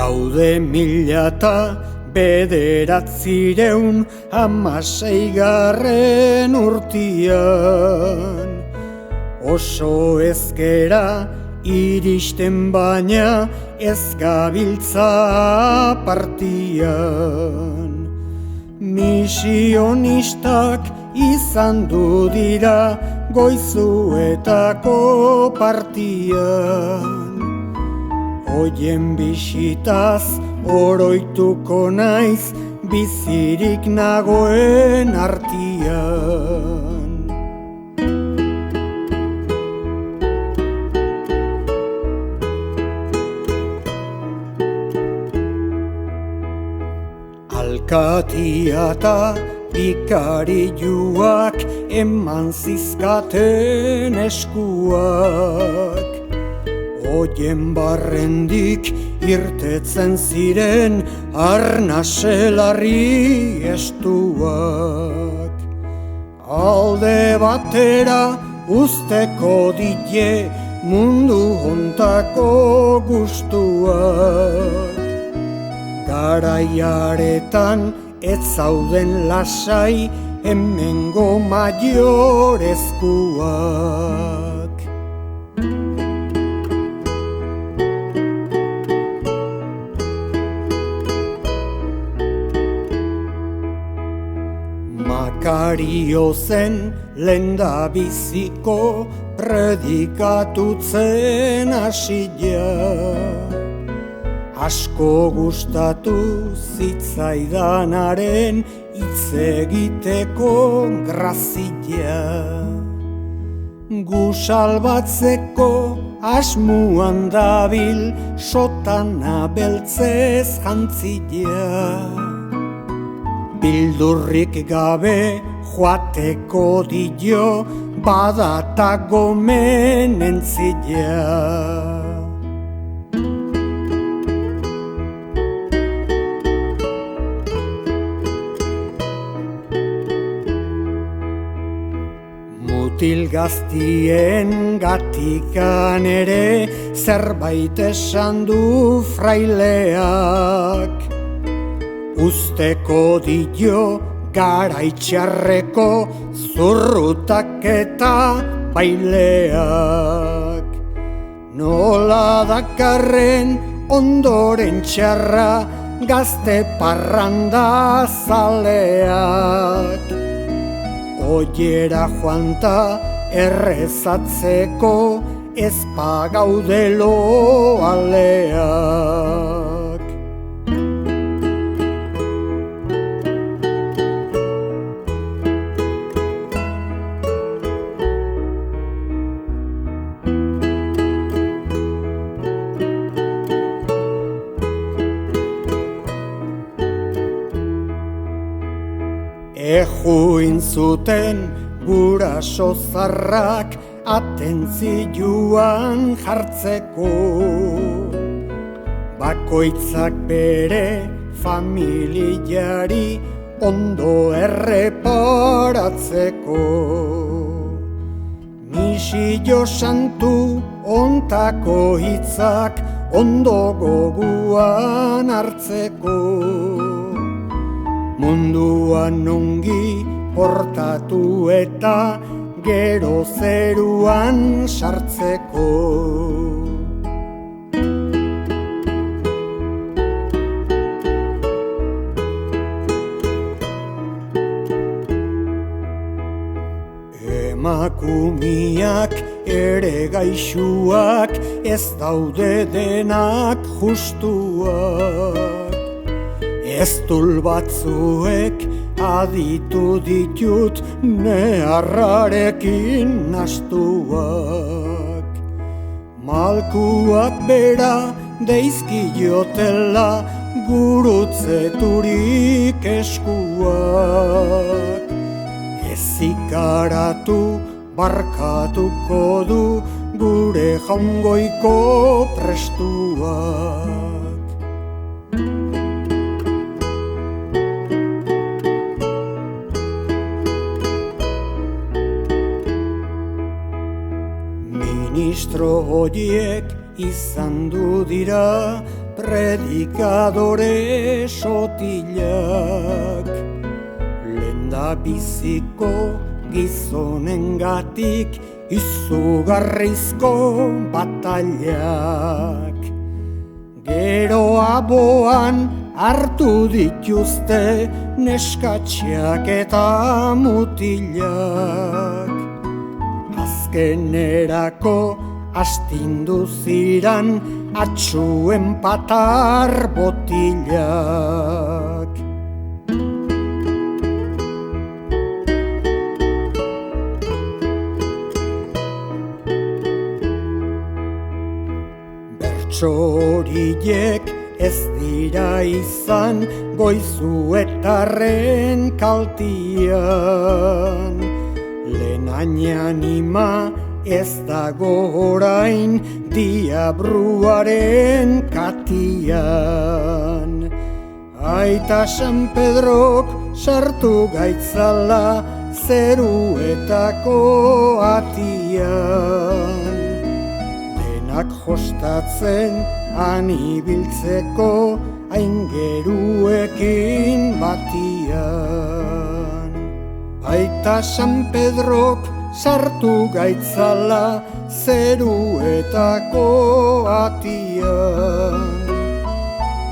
Gaude 1916 urtian, oso ezkera iristen baina ez gabiltza partian. Misionistak izandu dira Goizuetako partian. Oien bisitaz oroituko naiz bizirik nagoen artian. Alkatia eta pikariuak eman zizkaten eskuak. Oien barrendik irtetzen ziren arnaselarri estuak. Alde batera usteko die mundu hontako gustuak. Garaiaretan ez zauden lasai hemengo maiorezkuak. Makario zen lehendabiziko predikatutzen hasia. Asko gustatu zitzaidanaren hitz egiteko grazia. Gu salbatzeko asmuan dabil sotana beltzez jantzia. Bildurrik gabe joateko dio badata gomenentzia. Mutil gaztien gatikan ere zerbait esan du fraileak. Usteko dio garaitxarreko zurrutak eta baileak. Nola dakarren ondoren txarra gazte parranda zaleak. Oiera joanta errezatzeko ez pagaudelo aleak. Ejuin zuten guraso zarrak atentzioan jartzeko. Bakoitzak bere familiari ondo erreparatzeko. Misio santu ontako hitzak ondo goguan hartzeko. Munduan ongi portatu eta gero zeruan sartzeko. Emakumiak ere gaixuak ez daude denak justuak. Eztul batzuek aditu ditut neharrarekin nastuak. Malkuak bera deizkiotela gurutzeturik eskuak. Ezikaratu barkatuko du gure jaungoiko prestuak. Ministro horiek izan du dira predikadore sotilak. Lenda biziko gizonengatik izugarrizko batailak. Gero aboan hartu dituzte neskatxeak eta mutilak. Azkenerako astindu ziran atxuen patar botilak. Bertsoriek ez dira izan goizuetarren kaltian. Lehenain anima ez dago orain diabruaren katian. Aita San Pedrok sartu gaitzala zeruetako atian. Denak jostatzen anibiltzeko aingeruekin batian. Aita San Pedrok sartu gaitzala zeruetako atian.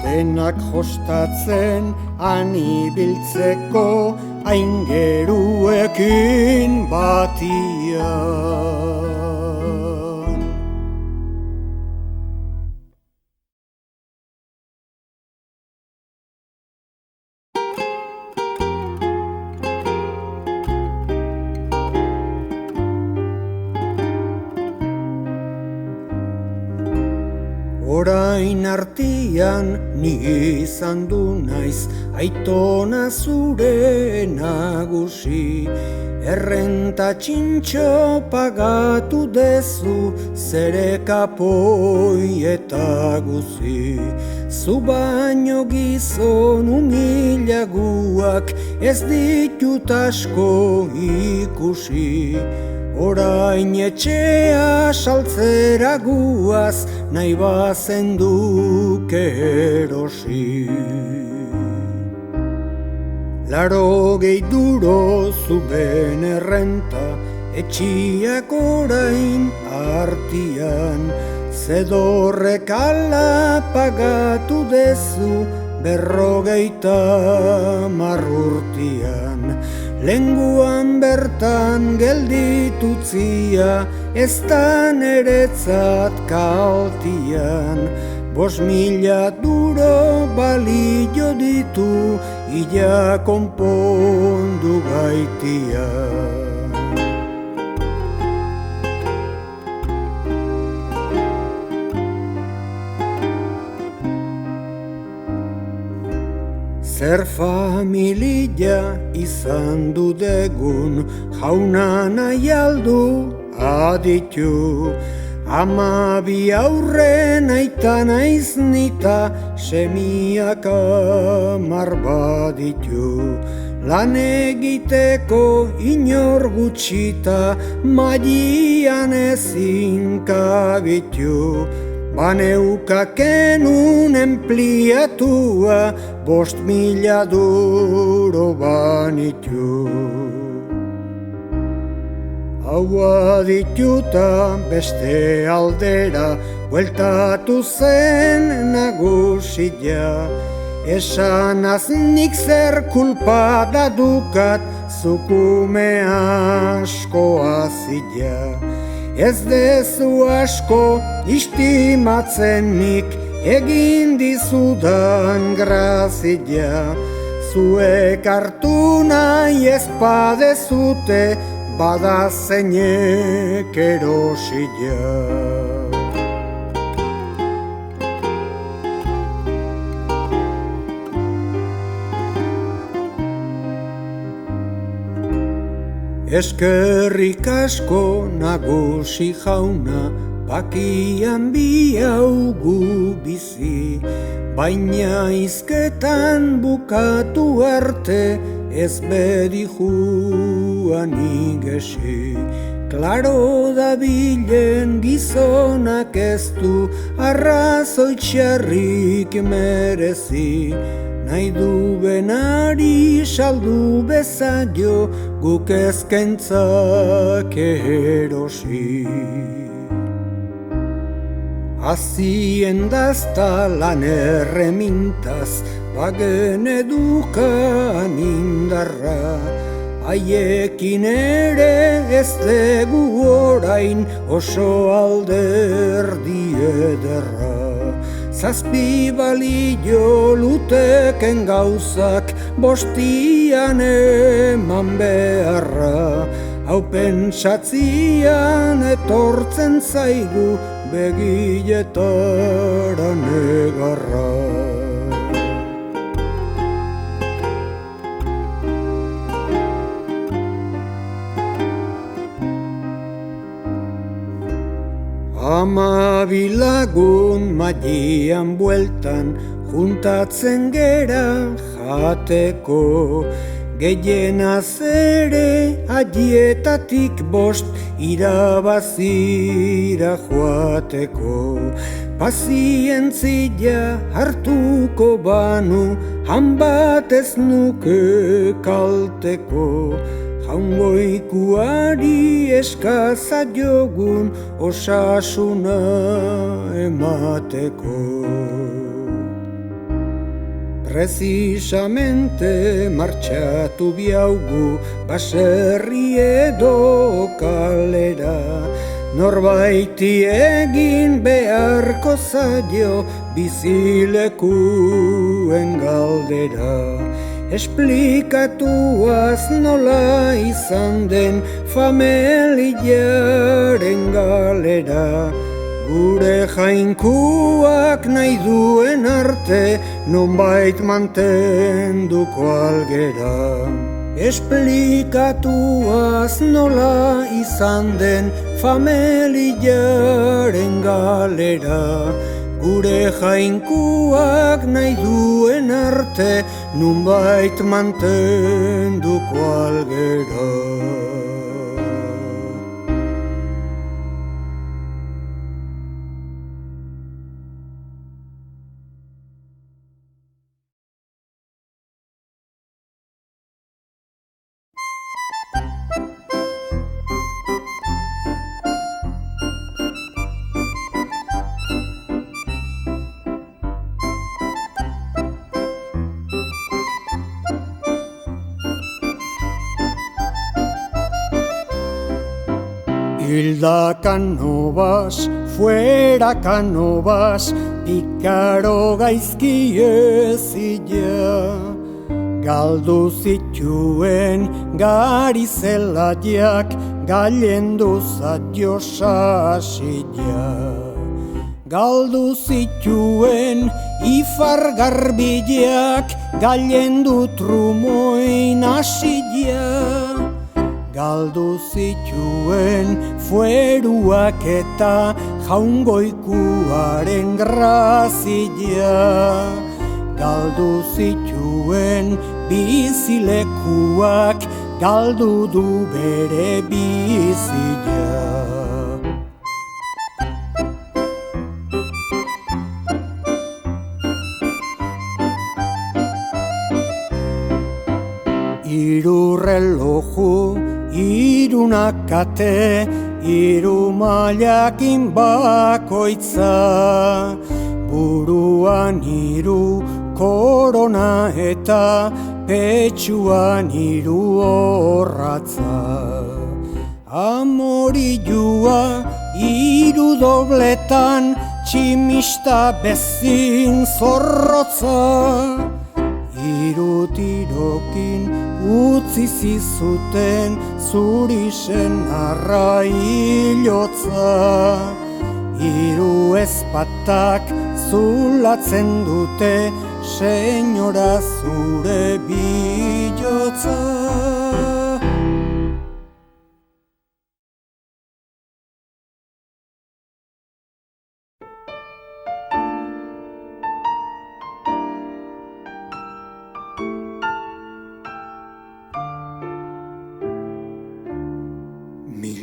Denak jostatzen anibiltzeko aingeruekin batian. Orain artian ni izan du naiz aitona zure nagusi. Errenta txintxo pagatu dezu zere kapoi eta guzi. Zu baino gizon humilaguak ez ditut asko ikusi. Orain etxea saltzera guaz, nahi bazen duke erosi. 80 euro zuben errenta, etxiak orain artian. Zedorrek ala pagatu dezu, 50 urtian. Lenguan bertan gelditutzia, ez da neretzat kaltian. 5.000 euro balio ditu, ila konpondu gaitian. Zer familia izan dudegun, jauna nahi aldu aditu. 12 aurren aita naiz nita, semiak 10 baditu. Lan egiteko inor gutxita, mailan ezin kabitu. Baneukakenun enpliatua, 5.000 euro banitu. Hau adituta beste aldera, bueltatu zen nagusia. Esanaz nik zer kulpa da dukat, zukume asko azila. Ez dezu asko istimatzen nik, egin dizudan grazia. Zuek hartu nahi ez padezute, bada zeinek erosia. Eskerrik asko nagusi jauna, bakian bi haugu bizi. Baina izketan bukatu arte, ez bedi juan igesi. klaro dabilen gizonak ez du arrazoi txarrik merezi. Nahi du benari saldu bezaio guk ezkentzak erosi. Azien dazta lan erremintaz, bagen edukan indarra. Haiekin ere ez dugu orain oso alderdi ederra. Zazpi balio luteken gauzak bostian eman beharra. Hau pentsatzian etortzen zaigu begietara negarra. Amabilagun mailean bueltan juntatzen gera jateko. Gehienaz ere adietatik bost irabazira joateko. Pazientzia hartuko banu, han bat ez nuke kalteko. Jaungoikuari eskaza jogun osasuna emateko. Precisamente martxatu biaugu baserri edo kalera. Norbaiti egin beharko zaio bizilekuen galdera. Esplikatuaz nola izan den familiaren galera. Gure jainkuak nahi duen arte nonbait mantenduko algera. Esplikatuaz nola izan den familiaren galera. Gure jainkuak nahi duen arte nonbait mantenduko algera. Hilda Canovas, fuera Canovas, pikaro gaizki ezila. Galdu zituen gari zelaiak, gailendu zaio sasila. Galdu zituen ifar garbileak, gailendu trumoin asila. Galdu zituen fueruak eta jaungoikuaren grazia. Galdu zituen bizilekuak, galdu du bere bizia. Hiru reloju, hiru nakate, hiru mailakin bakoitza. Buruan hiru korona eta petxuan hiru orratza. Amorilua hiru dobletan, tximista bezin zorrotza. Hiru tirokin utzi zizuten zurisen arrailotza. Hiru ezpatak zulatzen dute senyora zure bilotza.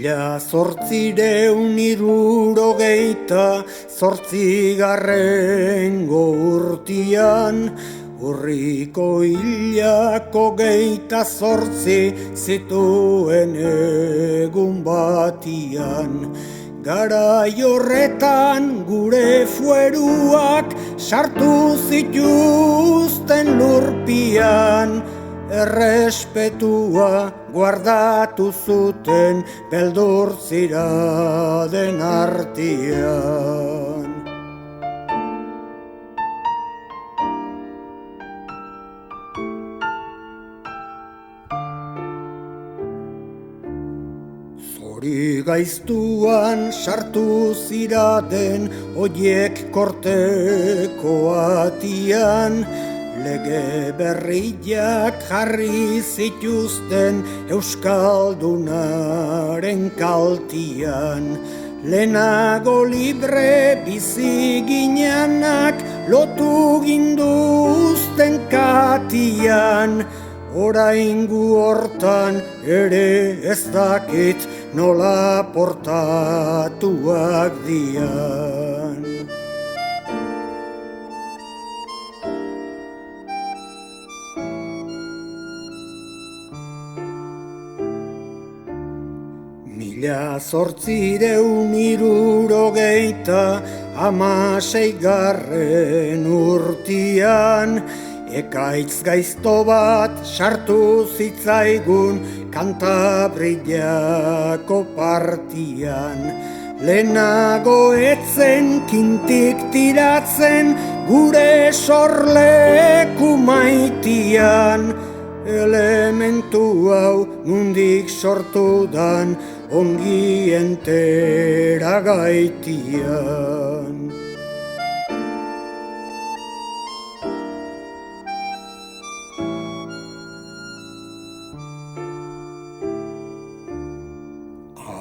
1868 urtian, Urriko hilako 28 zituen egun batian. Garai horretan gure fueruak sartu zituzten lurpian, errespetua guardatu zuten beldur ziraden artian. Zori gaiztuan sartu ziraden oiek korteko atian, lege berriak jarri zituzten Euskaldunaren kaltian. Lehenago libre bizi ginenak lotu ginduzten katian, oraingo hortan ere ez dakit nola portatuak dian. Mila 1876 urtian, ekaitz gaizto bat sartu zitzaigun Kantabriako partian. Lehenago etzen kintik tiratzen gure sorleku maitian, elementu hau nundik sortudan ongi entera gaitian.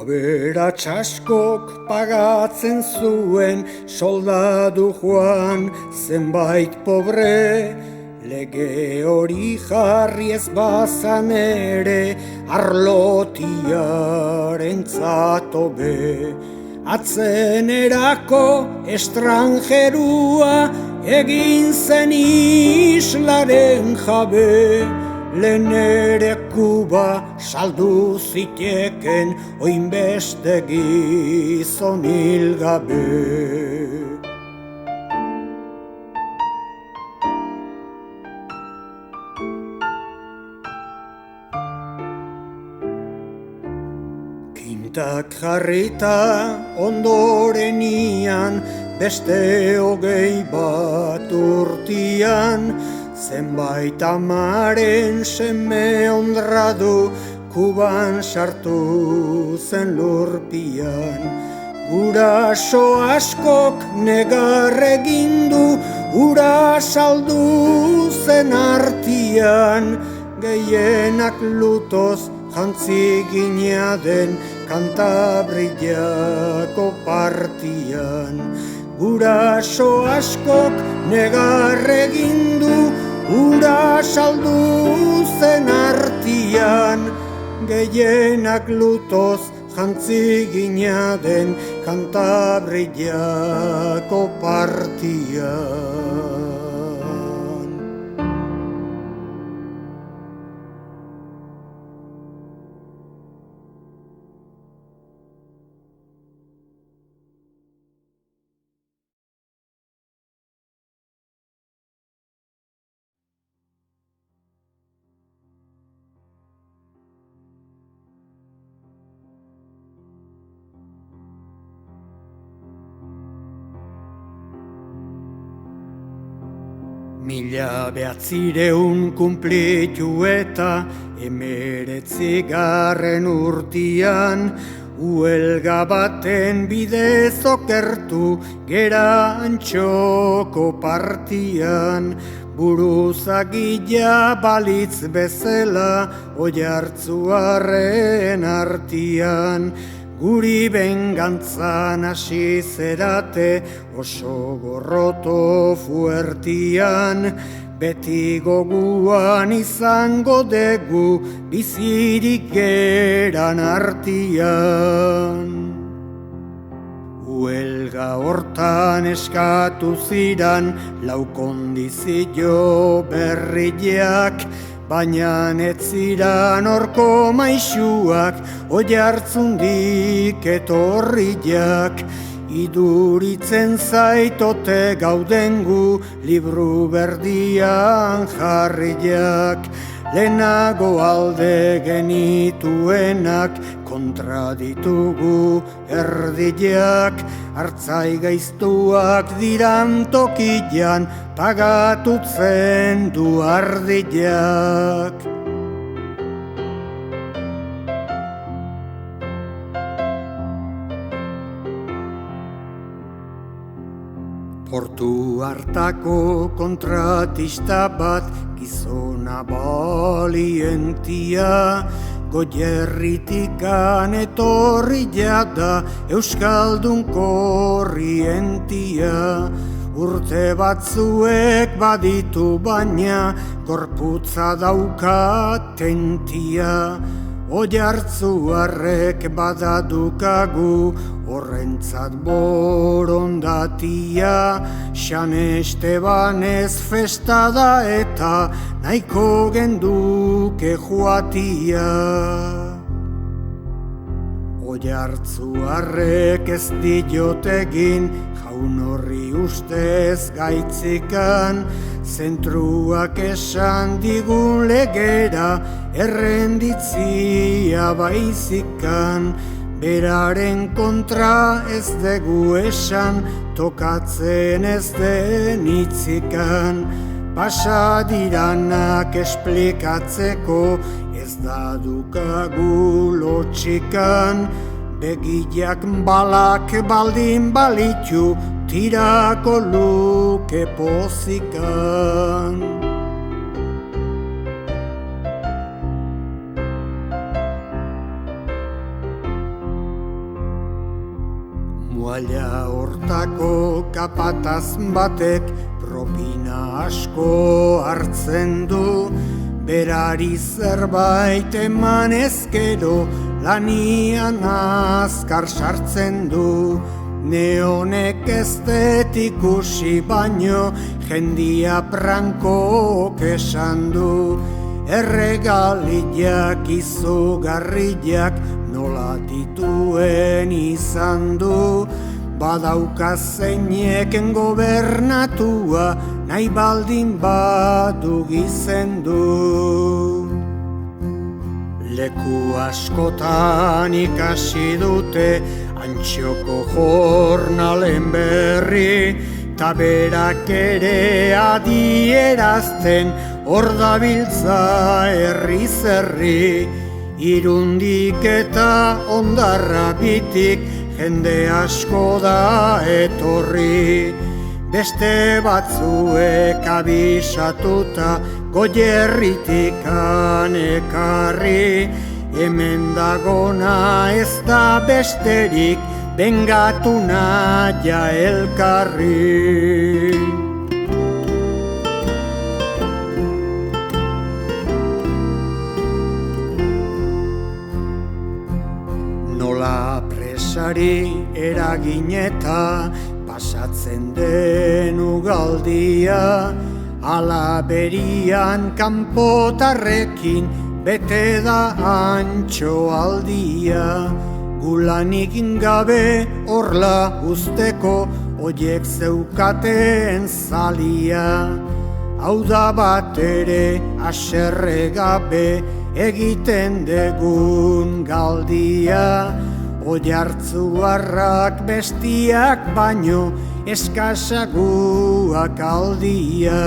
Aberats askok pagatzen zuen soldadu joan zenbait pobre, lege hori jarri ez bazan ere arlotiarentzat hobe. Atzenerako estrangerua egin zen islaren jabe, lehen ere Kuba saldu ziteken oinbeste gizon hilgabe. Kintak jarrita ondorenian beste 21 urtian, zenbait amaren seme hondradu Kuban sartu zen lurpian. Guraso askok negar egin du ura saldu zen artian, gehienak lutoz jantzi gineaden Kantabriako partian. Guraso askok negar egin du ura saldu zen artian, gehienak lutoz jantzi gineaden Kantabriako partian. Mila 900 kunplitu eta 19. urtian, huelga baten bidez okertu gera Antxoko partian. Buruzagila balitz bezala Oiartzuarren artian, guri bengantzan hasi zerate oso gorroto fuertian, beti goguan izango dugu bizirik geran artian. Huelga hortan eskatu ziran lau kondizio berriak, baina ez ziran horko maisuak Oiartzundik etorriak. Iduritzen zaitote gaudengu libru berdian jarriak. Lehenago alde genituenak kontraditugu erdiak. Artzai gaiztuak diran tokian pagatutzen du ardiak. Portu hartako kontratista bat gizona balientia, Goierritikan etorria da Euskaldun korrientia. Urte batzuek baditu baina gorputza daukatentia. Oiartzuarrek badadukagu horrentzat borondatia. San Estebanez festa da eta nahiko genduke joatia. Oiartzuarrek ez diotegin jaun horri ustez gaitzikan. Zentruak esan digun legera errenditzia baizikan. Beraren kontra ez dugu esan, tokatzen ez den hitzikan. Pasadiranak esplikatzeko ez da dukagu lotxikan. Begiak balak baldin balitu tirako luke pozikan. Muala hortako kapataz batek propina asko hartzen du. Berari zerbait eman ezkero lanian azkar sartzen du. Neonek ez dut ikusi baino jendia prankok esan du. Erregaliak izugarriak nola dituen izan du. Badauka zeineken gobernatua nahi baldin badu gizendu. Leku askotan ikasi dute Antxoko jornalen berri, ta berak ere adierazten hor dabiltza herri. Irundik eta Ondarra bitik jende asko da etorri. Beste batzuek abisatuta Goierritikan ekarri. Hemen dagona ez da besterik bengatu naia elkarri. Nola presari eragineta pasatzen den ugaldia, ala berian kanpotarrekin bete da antxo aldia. Gulanik gabe horla usteko oiek zeukaten zalia. Hau da bat ere aserre gabe egiten degun galdia. Oiartzuarrak bestiak baino eskasaguak aldia.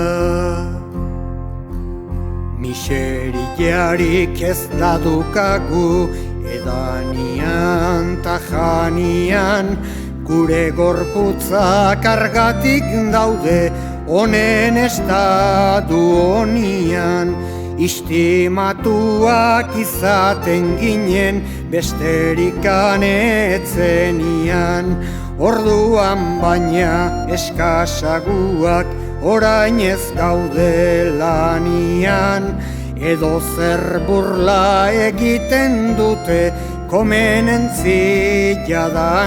Miseriarik ez dadukagu edanian ta janian. Gure gorputza kargatik daude honen estadu honian. Istimatuak izaten ginen besterikan etzenian. Orduan baina eskasaguak orain ez gaude lanian, edo zer burla egiten dute komenen jadanian.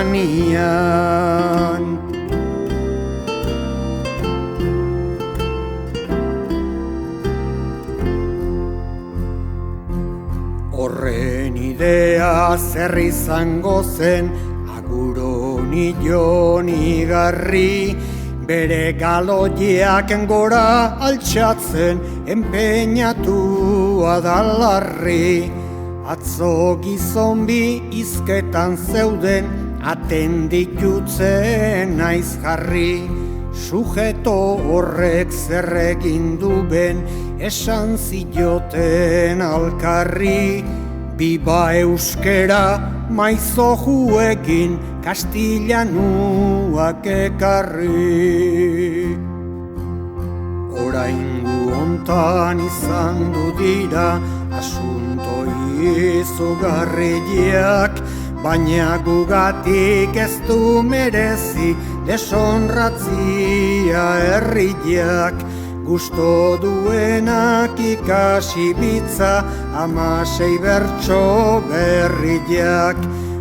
Horren idea zer izango zen, aguroni joni garri, bere galoiak gora altxatzen enpeinatua dalarri. Atzo gizon bi izketan zeuden, atendikutzen naiz jarri. Sujeto horrek zer egin du ben, esan zioten alkarri. Biba euskera maizojuekin, kastillanuak ekarri. Oraingo hontan izan du dira asunto izugarriak, baina gugatik ez du merezi deshonratzia herriak. Gusto duenak ikasi bitza 16 bertso berriak,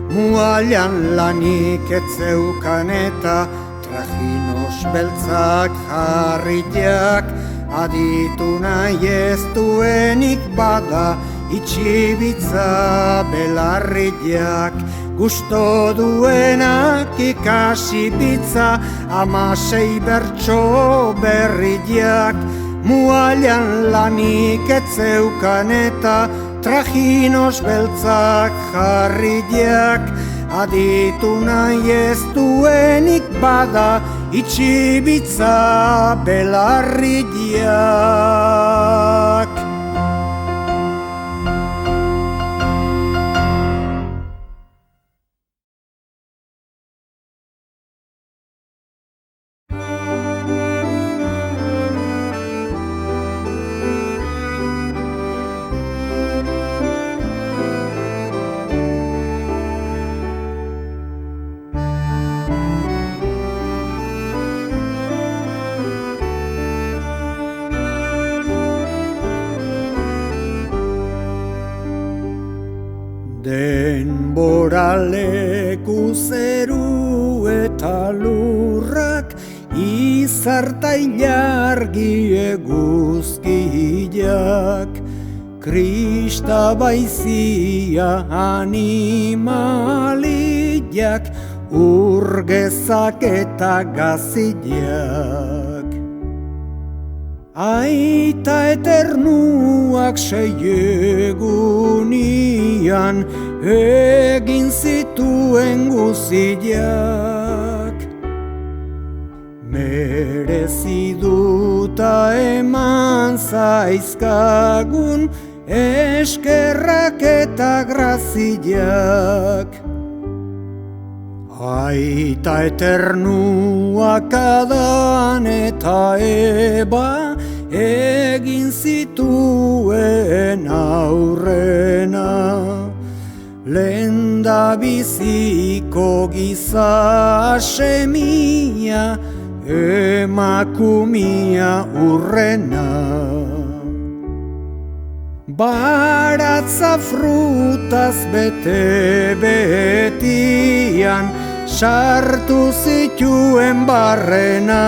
mualian lanik etzeukan eta trajinos beltzak jarriak. Aditu nahi ez duenik bada itxibitza belarriak. Gusto duenak ikasi bitza 16 bertso berriak, mualian lanik etzeukan eta trajinos beltzak jarriak. Aditu nahi ez duenik bada itxibitza belarriak. Denbora leku zeru eta lurrak, izarta ilargi eguzkiak, krista baizia animaliak, urgezak eta gaziak. Aita eternuak seiegunian egin zituen guziak. Mereziduta eman zaizkagun eskerrak eta graziak. Aita eternuak Adan eta Eba egin zituen aurrena. Lenda biziko giza semia, emakumia urrena. Baratza frutaz bete-betian, sartu zituen barrena.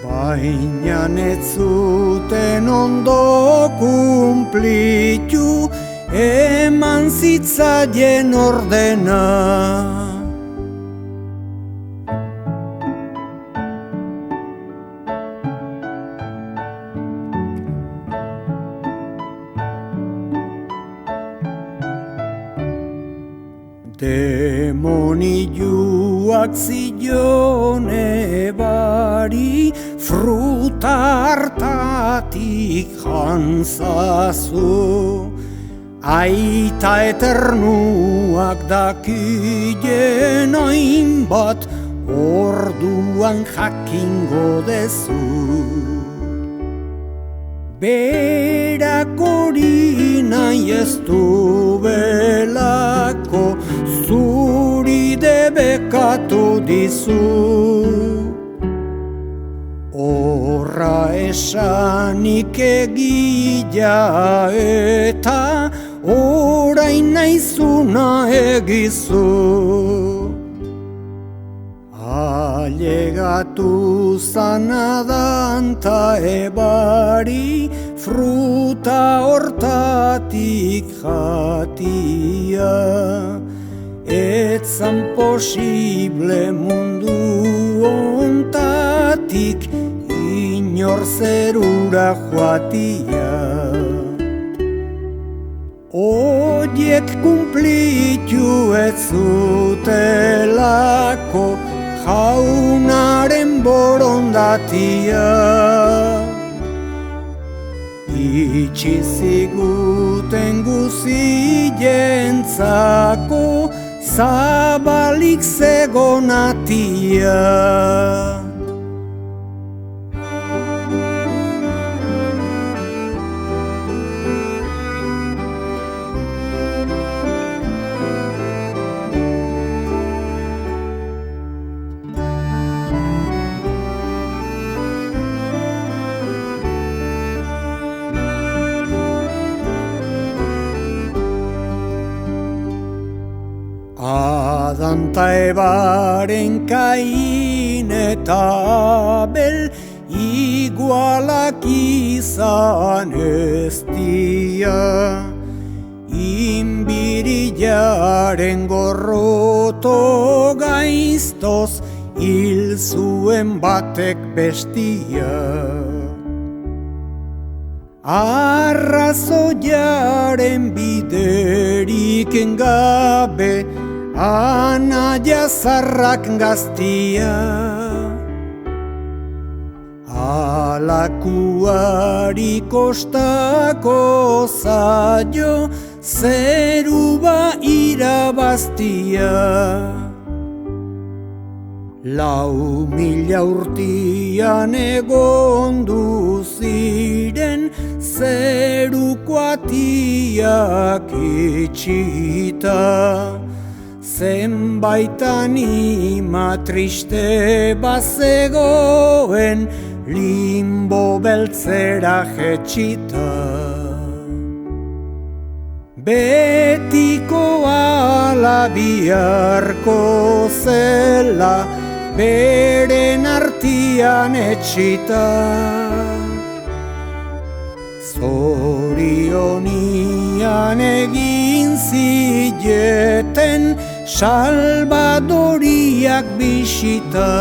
Baina ez zuten ondo kumplitu, eman zitzaien ordena. Demonioak zion Ebari, fruta hartatik jantzazu. Aita eternuak dakien hainbat, orduan jakingo dezu. Berak hori nahi ez du belako, zuri debekatu dizu. esanik egia eta orain naizuna egizu. Ailegatu zanadan ta ebari fruta hortatik jatia. Etzan posible mundu ontatik inor zerura joatia. Oiek kumplitu ez zutelako jaunaren borondatia. Itxi ziguten guzientzako zabalik zegonatia. Adan ta ebaren Kain eta Abel igualak izan ez dira. Inbirilaren gorroto gaiztoz hil zuen batek bestia. Arrazoiaren biderik gabe anaia zarrak gaztia. Alakuari kostako zaio zeruba irabaztia. 4.000 urtian egondu ziren zeruko atiak itxita. Zenbait anima triste bazegoen limbo beltzera jetxita. Betiko ala biharko zela beren artian etxita. Zorionian egin zileten salvadoriak bisita.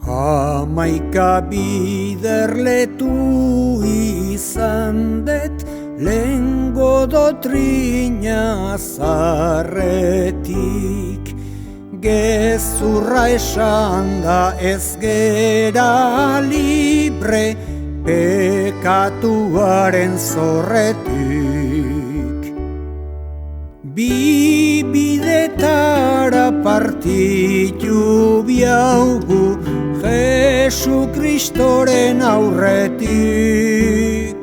Hamaika biderletu izan det lehengo dotrina zarretik. Gezurra esan da ez gera libre pekatuaren zorretik. Bi bidetara partitu biaugu Jesu Kristoren aurretik.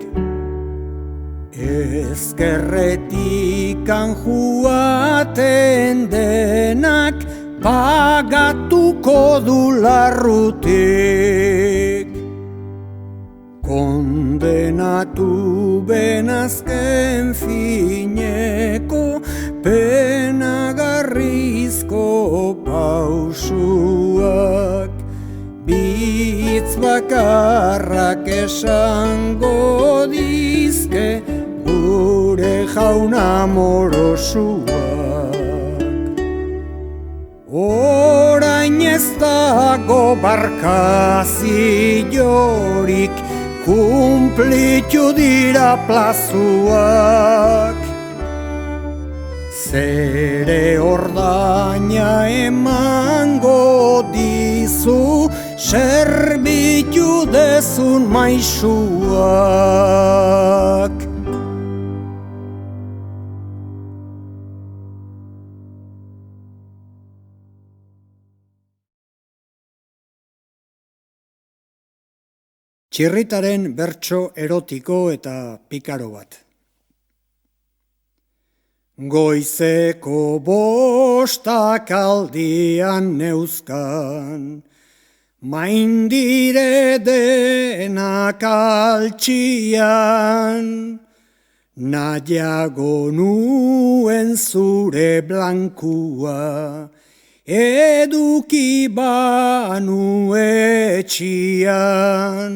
Ezkerretikan joaten denak pagatuko du larrutik. Kondenatu benazken fineko penagarrizko pausuak. Bitz bakarrak esango dizke gure jauna morosuak. Orain ez dago barkaziorik, kumplitu dira plazuak. Zere ordaina emango dizu, serbitu dezun maisuak. Txirritaren bertso erotiko eta pikaro bat. Goizeko bostak aldian neuzkan, maindire denak altxian, nahiago nuen zure blankua, eduki banu etxian.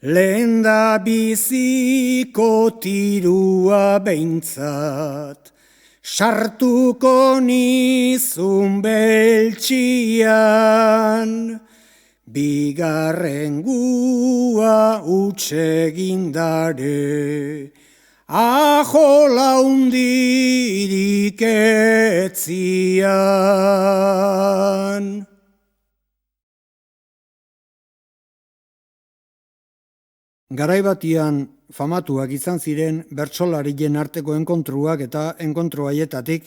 Lenda biziko tirua behintzat, sartuko nizun beltxian. Bigarren gua utsegindare, ajola hundirik etzian. Garaibatian famatuak izan ziren bertsolarien arteko enkontruak eta enkontru haietatik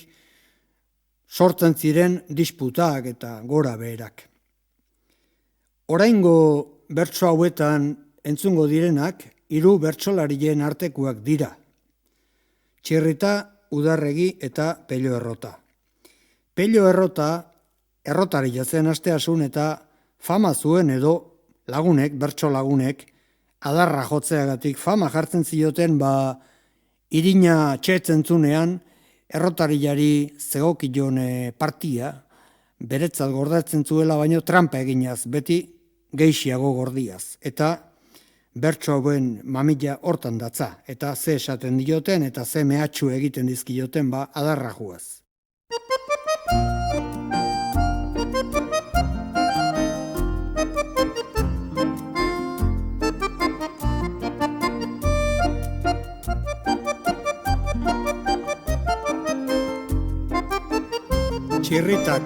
sortzen ziren disputak eta gora beherak. Oraingo bertso hauetan entzungo direnak 3 bertsolarien artekoak dira. Txirrita, Udarregi eta Pello Errota. Pello Errota errotaria zen asteasun eta fama zuen edo lagunek, bertso lagunek, adarra jotzeagatik fama jartzen zioten irina txetzentzunean errotariari zegokion partia, beretzat gordatzen zuela baino trampa eginaz, beti geixiago gordiaz. Eta bertso hauen mamila hortan datza, eta ze esaten dioten eta ze mehatxu egiten dizkioten adarra juaz. Txirritak.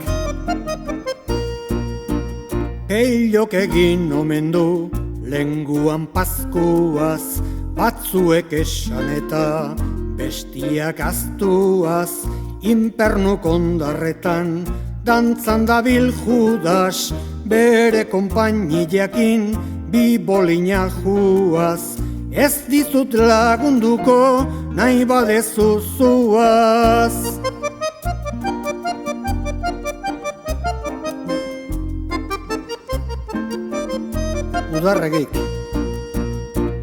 Pellok egin omen du lenguan pazkuaz, batzuek esan eta bestiak aztuaz, inpernu kondarretan dantzan dabil Judas, bere konpainiakin bi bolina juaz, ez dizut lagunduko nahi badezu zuaz. Udarregik.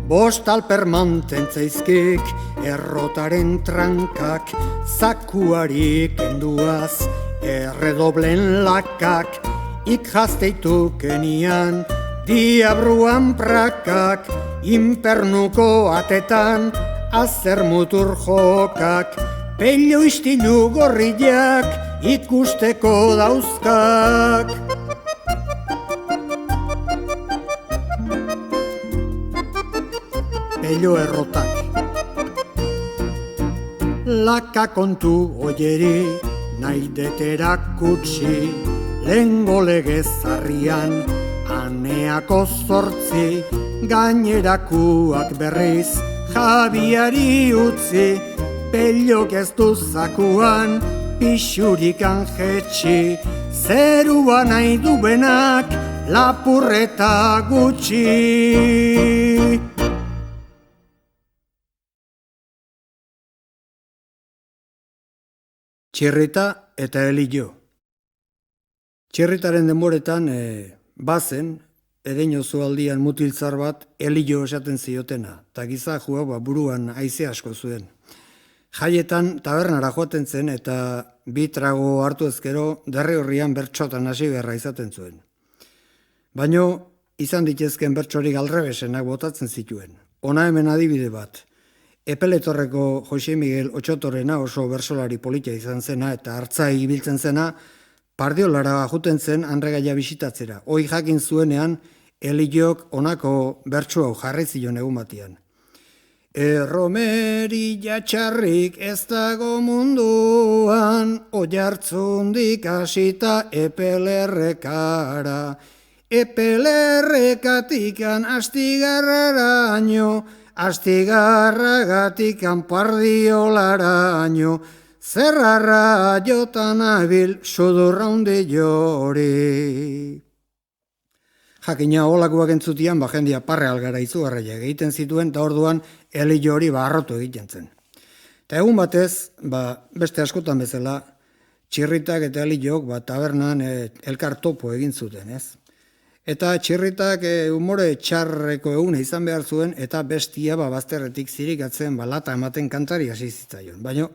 Bost alper mantentzeizkik, errotaren trankak, zakuari kenduaz, erredoblen lakak, ikjazteituk enian, diabruan prakak, inpernuko atetan, azer mutur jokak, pello istilu gorriak, ikusteko dauzkak. Pello Errotak. Laka kontu oieri, nahi deterak kutsi, lehengo legezarrian, aneako 8, gainerakuak berriz, jabiari utzi, pellok ez du zakuan, pixurikan jetxi, zerua nahi du benak, lapurreta gutxi. Txirrita eta Elillo. Txirritaren denboretan bazen, ereinozu aldian mutiltzar bat Elillo esaten ziotena, eta gizajua buruan haize asko zuen. Jaietan tabernara joaten zen eta 2 trago hartu ezkero derri horrian bertsotan hasi beharra izaten zuen. Baino izan ditezken bertsorik aldrebesenak botatzen zituen. Hona hemen adibide bat. Epeletorreko Jose Miguel Otxotorena oso bersolari politia izan zena eta hartzai ibiltzen zena, Pardiolara juten zen Andregaia bisitatzera. Hoi jakin zuenean, Elillok honako bertso hau jarri zion egun batian. Erromeria txarrik ez dago munduan, oihartzundik hasita epelerrekara. Epelerrekatikan astigarraraino, astigarragatikan Pardiolaraino, zerrarra jotan abil sudurra hundi jori. Jakina holakoak entzutian, jendia parre algara izugarraia egiten zituen, eta orduan elio hori harrotu egiten zen. Eta egun batez, beste askotan bezala, txirritak eta eliok tabernan elkar topo egin zuten, ez? Eta txirritak umore txarreko eguna izan behar zuen, eta bestia bazterretik zirikatzen lata ematen kantari hasi zitzaion. Baina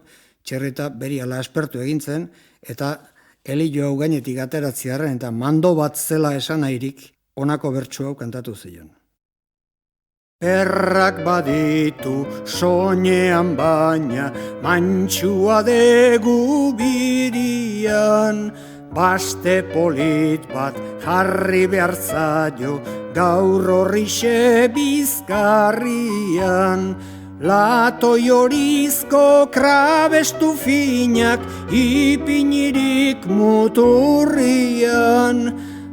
txirrita beriala aspertu egin zen, eta elio hau gainetik ateratziarren, eta mando bat zela esan nahirik, honako bertsu hau kantatu zion. Errak baditu soinean baina, mantxua degu birian, baste polit bat jarri behar zaio, gaur horrixe bizkarrian, latoi horizko krabestu finak, ipinirik muturrian,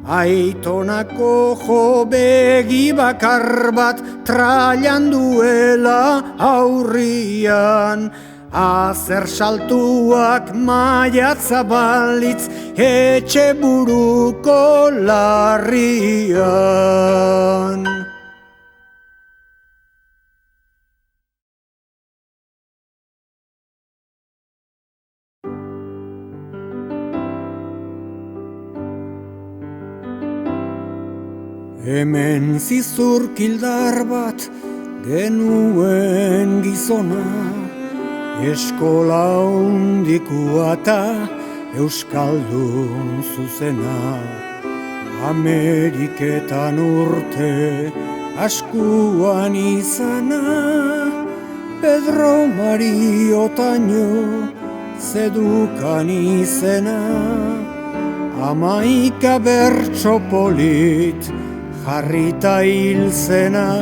aitonako jo begi bakar bat trailan duela aurrian, azer saltuak maiatza balitz etxe buruko larrian. Hemen zizurkildar bat genuen gizona, eskola hondikua eta euskaldun zuzena. Ameriketan urte askuan izana, Pedro Mario Taño zedukan izena. 11 bertso polit jarrita hil zena.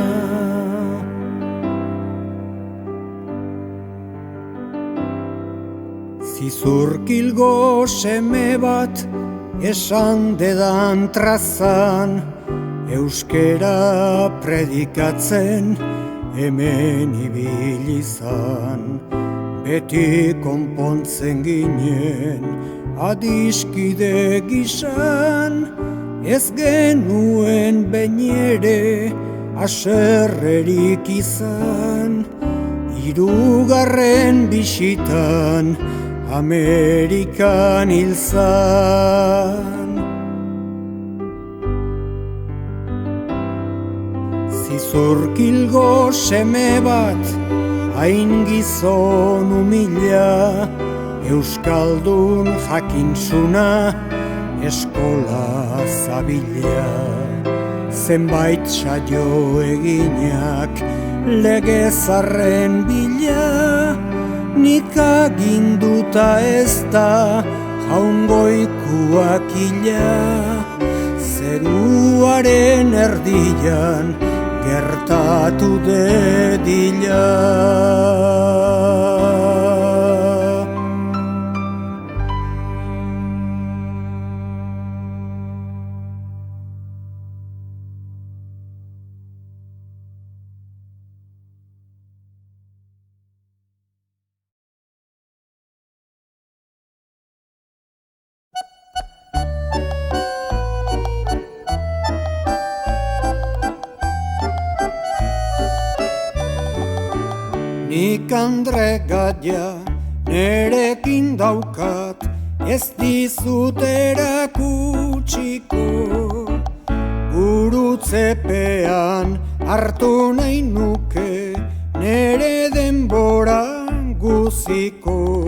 Zizurkilgo seme bat esan dedan trazan, euskera predikatzen hemen ibili izan. Beti konpontzen ginen adiskide gisan, ez genuen behin ere haserrerik izan. Hirugarren bisitan Amerikan hil zan. Zizurkilgo seme bat hain gizon umila, euskaldun jakintsuna eskola zabila. Zenbait saio eginak legezarren bila, nik aginduta ez da jaungoikuak ila. Zeruaren erdian gertatu dedila. Nik Andre Gadia nerekin daukat, ez dizut erakutsiko. Gurutzepean hartu nahi nuke nere denbora guziko.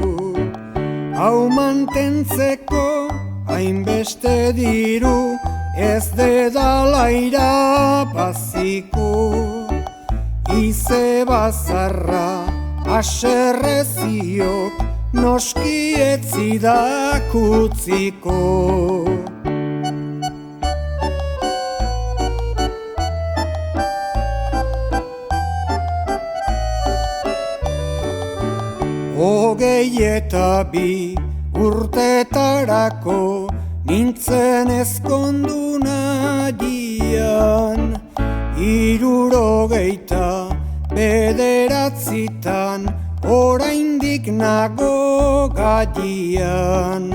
Hau mantentzeko hainbeste diru ez dedala irabaziko. Ize bazarra aserreziok noski etzidak utziko. Hogei eta bi urtetarako nintzen ezkondu nahian, 69 oraindik nago gaian.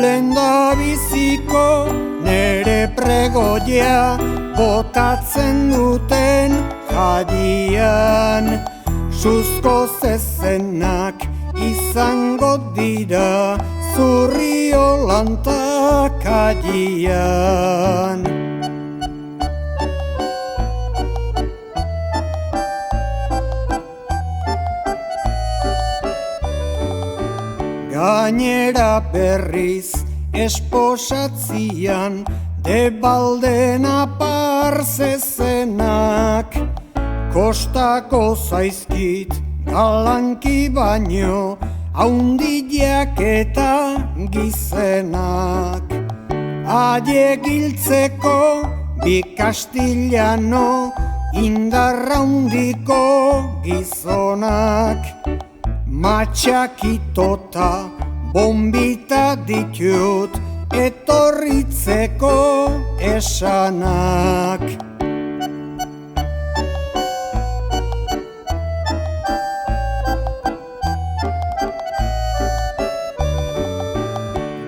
Lenda biziko nere erregoia botatzen duten jadian. Suzko zezenak izango dira Zurriolantak jadian. Gainera berriz esposatzian debalden apar zezenak. Kostako zaizkit galanki baino haundiak eta gizenak. Aiegiltzeko bi kastillano indarra handiko gizonak. Matxakitota bombita ditut etorritzeko esanak.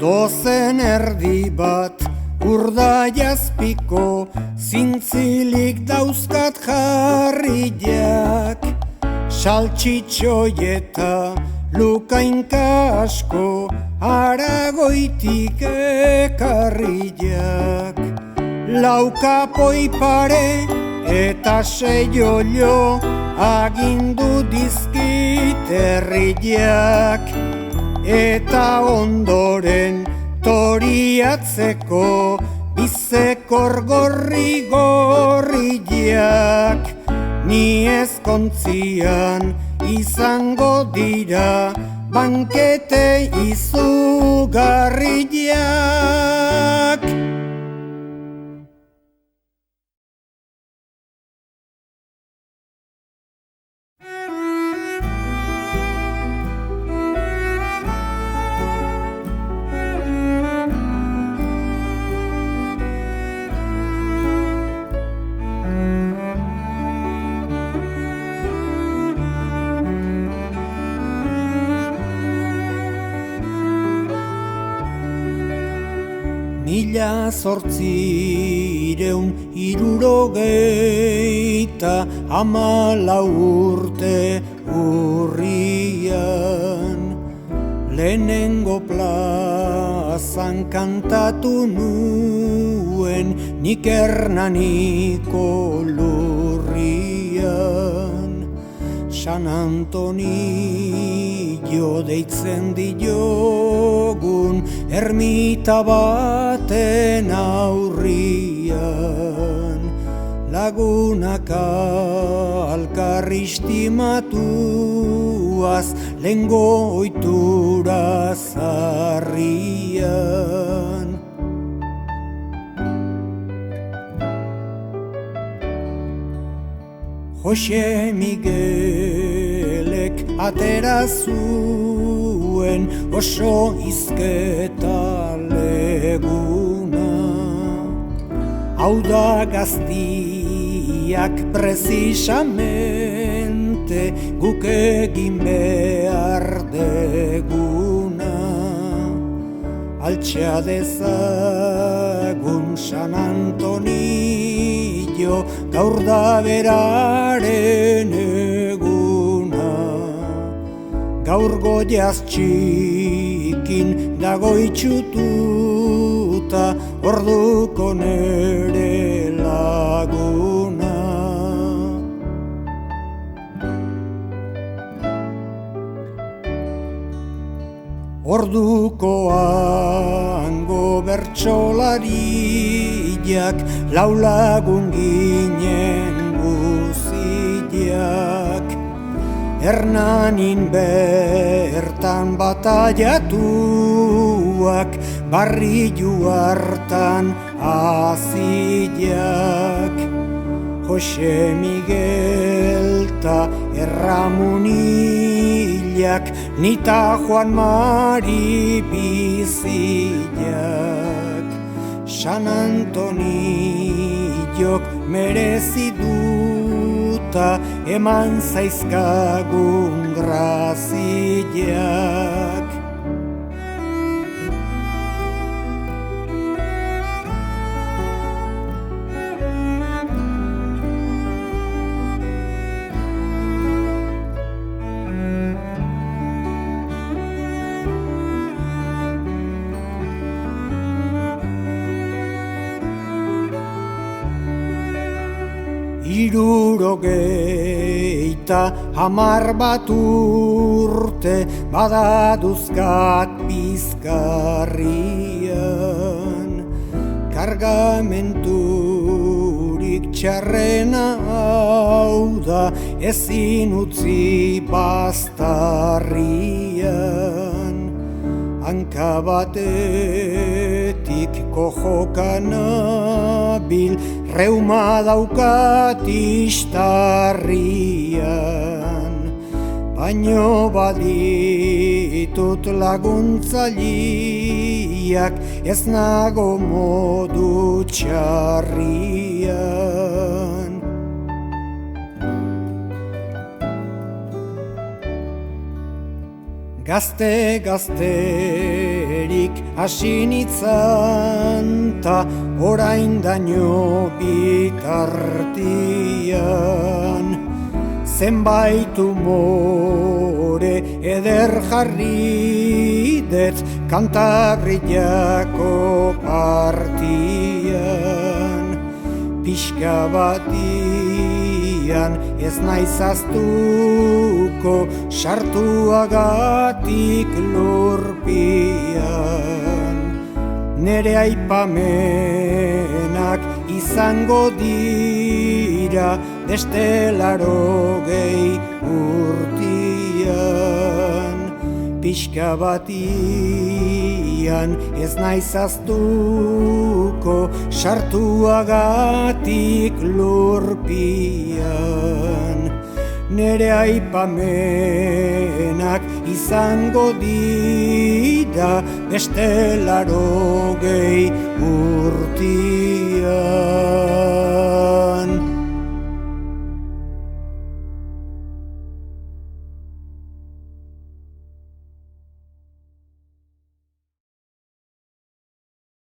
Dozen erdi bat urdaiazpiko zintzilik dauzkat jarriak. Saltxitxoieta lukainka asko Aragoitik ekarriak. Laukapoi pare eta seiolo agindu dizkit herriak. Eta ondoren toriatzeko bizekor gorriak. Ni ezkontzian izango dira bankete izugarriak. Mila zortzireun hirurogeita hamalau urte urrian. Lehenengo plazan kantatu nuen nik Hernaniko lurrian. San Antonio deitzen diogun ermita baten aurrian. Lagunak alkarristimatuaz lengo oitura zarrian. Jose Miguelek atera zuen oso hizketa leguna. Hau da gaztiak precisamente guk egin behar deguna. Altxea dezagun San Antonio gaur da beraren eguna. Gaur goiaz txikin dago itxututa orduko nere laguna. Orduko hango bertsolariak lau lagun ginen guziak. Hernanin bertan bataiatuak barrilu hartan aziak. Jose Miguel ta Erramunilak nita Juan Mari biziak. San Antoniok merezi duta eman zaizkagun graziak. hamar bat urte badaduzkat bizkarrian. Kargamenturik txarrena hau da, ezin utzi baztarrian. Hanka batetik kojoka nabil, reuma daukat istarrian. Baino baditut laguntzaileak, ez nago modu txarrian. Gazterik hasi nitzan ta orain daño bitartian. Zenbait umore eder jarri det Kantabriako partian. Pixka batian ez naiz ahaztuko, sartuagatik lurpian. Nere aipamenak izango dira beste 80 urtian. Pixka batian ez naiz ahaztuko, sartuagatik lurpian. Nere aipamenak izango dira beste 80